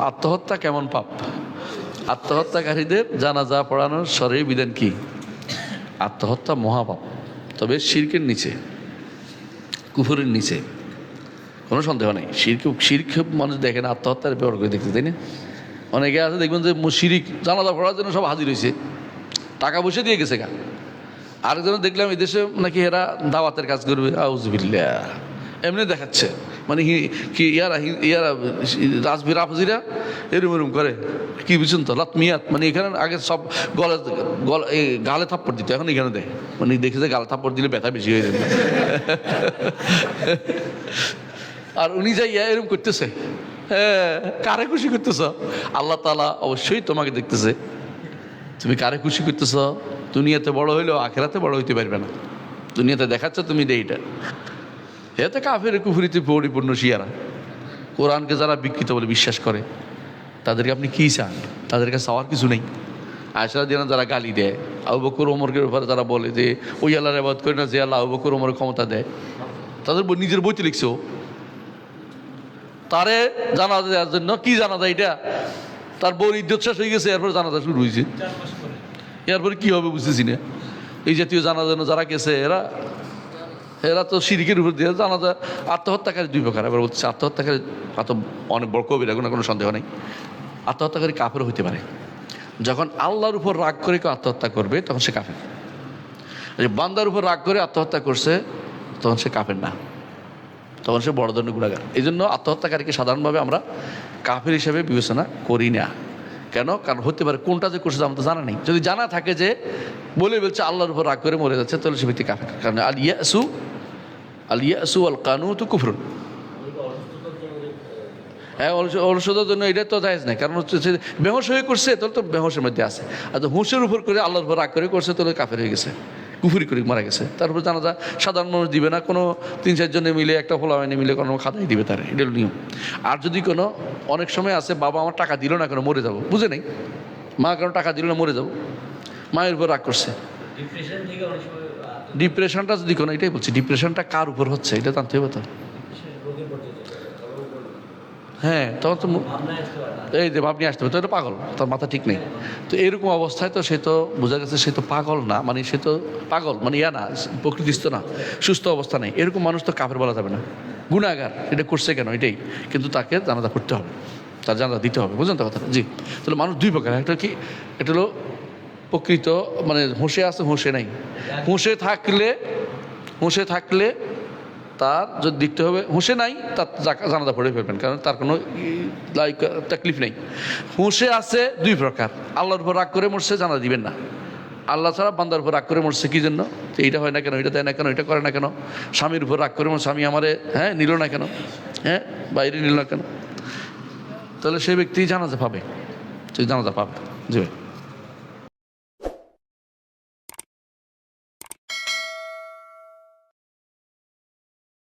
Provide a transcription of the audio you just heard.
আত্মহত্যা কেমন পাপ? আত্মহত্যাকারীদের জানাজা পড়ানোর শরঈ বিধান কি? আত্মহত্যা মহাপাপ, তবে শিরকের নিচে, কুফরের নিচে, কোনো সন্দেহ নেই। শিরক মানুষ দেখে না, আত্মহত্যার ব্যাপার করে দেখতে, তাই না? অনেকে আছে দেখবেন যে শিরিক জানাজা পড়ার জন্য সব হাজির হয়েছে, টাকা পয়সা দিয়ে গেছে গা। আরেকজন দেখলাম এই দেশে নাকি এরা দাওয়াতের কাজ করবে, আউযুবিল্লাহ, এমনি দেখাচ্ছে। মানে কি ইয়ারা রাজবীর আফজিরা এরম করে কি বুঝছেন তো, লাতমিয়াত, মানে এখানে আগে সব গালে থাপ্পড় দিত, এখন এখানে দেয়, মানে দেখে যে গালে থাপ্পড় দিলে ব্যথা বেশি হয়ে যাবে। আর উনি যাই এরকম করতেছে, হ্যাঁ, কারে খুশি করতেছ? আল্লাহ তাআলা অবশ্যই তোমাকে দেখতেছে, তুমি কারে খুশি করতেছ। দুনিয়াতে বড় হইলেও আখেরাতে বড় হইতে পারবে না। দুনিয়াতে দেখাচ্ছ তুমি এইটা, এতে কাফের কুফরিতে পরিপূর্ণ শিয়ারা। কোরআনকে যারা বিকৃত বলে বিশ্বাস করে তাদেরকে আপনি কী চান? তাদেরকে চাওয়ার কিছু নেই। আয়েশা রাদিয়াল্লাহু আনহা যারা গালি দেয়, আবু বকর ওমরকে ব্যাপারে যারা বলে যে ওই আল্লাহর ইবাদত করে না যে আল্লাহ আবু বকর ওমরের ক্ষমতা দেয়, তাদের নিজের বইতে লিখছে তারে জানাজা দেওয়ার জন্য। কি জানাজা এটা? তার বউর ইজ্জত শেষ হয়ে গেছে, এরপর জানাজা শুরু হয়েছে। এরপরে কি হবে বুঝতেছি না। এই জাতীয় জানাজা যারা গেছে এরা তো শিরকের উপর দিয়ে জানাজা। আত্মহত্যাকারী দুই প্রকার, এবার বলছে আত্মহত্যাকারী অনেক বড় কবিরা, কোনো সন্দেহ নেই। আত্মহত্যাকারী কাফের হইতে পারে। যখন আল্লাহর উপর রাগ করে কেউ আত্মহত্যা করবে তখন সে কাফের। বান্দার উপর রাগ করে আত্মহত্যা করছে তখন সে কাফের না, তখন সে বড় ধরনের গুনাহগার। এই জন্য আত্মহত্যাকারীকে সাধারণভাবে আমরা কাফের হিসেবে বিবেচনা করি না। কেন? কারণ হতে পারে কোনটা যে করছে আমাদের জানা নেই। যদি জানা থাকে যে বলে বলছে আল্লাহর উপর রাগ করে মরে যাচ্ছে, তাহলে সে ব্যক্তি কাফের। কারণ আল ইয়াসু আল কানুতু কুফরুন। হ্যাঁ, অলসতার জন্য এটা তো জায়েজ নাই। কারণ হচ্ছে বেহোশ হয়ে করছে, তাহলে তো বেহোশের মধ্যে আছে। আর তো হুঁশের উপর করে আল্লাহর উপর রাগ করে করছে, তাহলে কাফের হয়ে গেছে, কুফরি করে মারা গেছে। তারপর জানাজা সাধারণ মানুষ দিবে না, কোনো 3-4 জনে মিলে, একটা ফলাওয়ানে মিলে কোনো খাতায় দিবে তার, এটা নিয়ম। আর যদি কোনো অনেক সময় আছে বাবা আমার টাকা দিল না কেন, মরে যাবো, বুঝে নেই, মা কেন টাকা দিল না, মরে যাবো, মায়ের উপর রাগ করছে। ডিপ্রেশনটা যদি কোনো, এটাই বলছি, ডিপ্রেশনটা কার উপর হচ্ছে এটা জানতে হবে তো। হ্যাঁ, তখন তো এই যে ভাবনি আসতে হবে, তো এটা পাগল, তার মাথা ঠিক নেই। তো এরকম অবস্থায় তো সে তো বোঝা গেছে সে তো পাগল না, মানে সে তো পাগল, মানে ইয়া না, প্রকৃতিস্থ না, সুস্থ অবস্থা নেই। এরকম মানুষ তো কাফের বলা যাবে না, গুনাহগার। এটা করছে কেন এটাই, কিন্তু তাকে জানাজা করতে হবে, তার জানাজা দিতে হবে, বুঝলেন তো কথাটা? জি। তাহলে মানুষ দুই প্রকার, একটা কি, এটা হলো প্রকৃত, মানে হুঁশে আছে, হুঁশে নাই। হুঁশে থাকলে তার যদি দেখতে হবে, হুঁশে নাই তার জানাজা পড়ে ফেলবেন, কারণ তার কোনো তাকলিফ নেই। হুঁশে আছে দুই প্রকার, আল্লাহর উপর রাগ করে মরছে, জানাজা দিবেন না। আল্লাহ ছাড়া বান্দার উপর রাগ করে মরছে, কি জন্য? এইটা হয় না কেন, এটা দেয় না কেন, এটা করে না কেন, স্বামীর উপর রাগ করে মরছে, স্বামী আমারে নিল না কেন, বাইরে নিল না কেন, তাহলে সেই ব্যক্তি জানাজা পাবে, জি।